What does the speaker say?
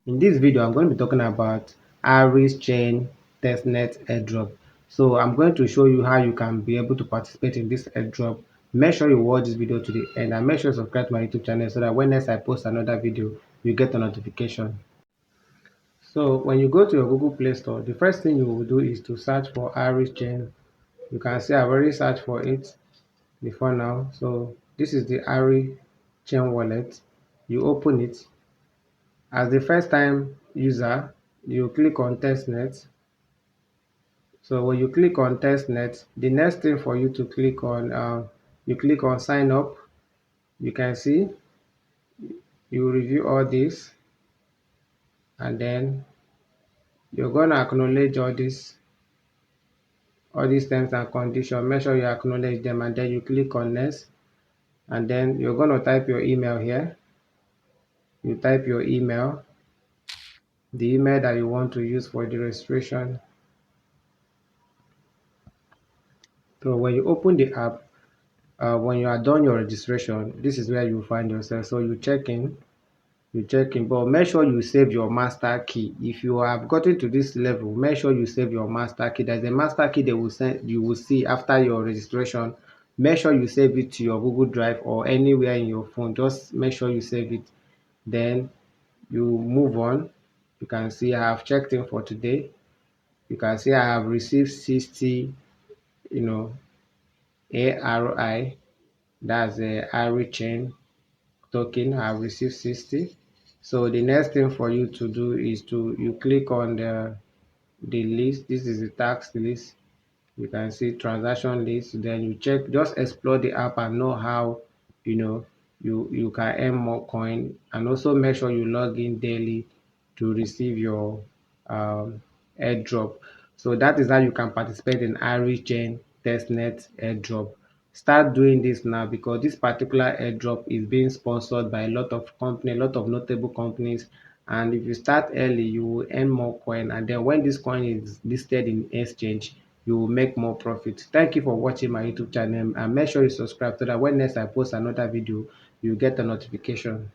In this video, I'm going to be talking about Arichain testnet airdrop. So I'm going to show you how you can be able to participate in this airdrop. Make sure you watch this video to the end and make sure you subscribe to my YouTube channel so that when next I post another video, you get a notification. So when you go to your Google Play Store, the first thing you will do is to search for Arichain. You can see I've already searched for it before now. So this is the Arichain wallet. You open it. As the first time user, you click on testnet. So when you click on testnet, the next thing for you to click on, you click on sign up. You can see you review all this, and then you're gonna acknowledge all these terms and conditions. Make sure you acknowledge them, and then you click on next, and then you're gonna type your email here. You type your email, the email that you want to use for the registration. So when you open the app, when you are done your registration, this is where you find yourself. So you check in, but make sure you save your master key. If you have gotten to this level, make sure you save your master key. There's a master key they will send you will see after your registration. Make sure you save it to your Google Drive or anywhere in your phone. Just make sure you save it. Then you move on. You can see I have checked in for today. You can see I have received 60, you know, ARI. That's a Arichain token. I have received 60. So the next thing for you to do is to you click on the list. This is the tax list. You can see transaction list. Then you check, just explore the app and know how you know you can earn more coin, and also make sure you log in daily to receive your airdrop. So that is how you can participate in Arichain testnet airdrop. Start doing this now because this particular airdrop is being sponsored by a lot of company, a lot of notable companies. And if you start early, you will earn more coin. And then when this coin is listed in exchange, you will make more profit. Thank you for watching my YouTube channel, and make sure you subscribe so that when next I post another video, you get a notification.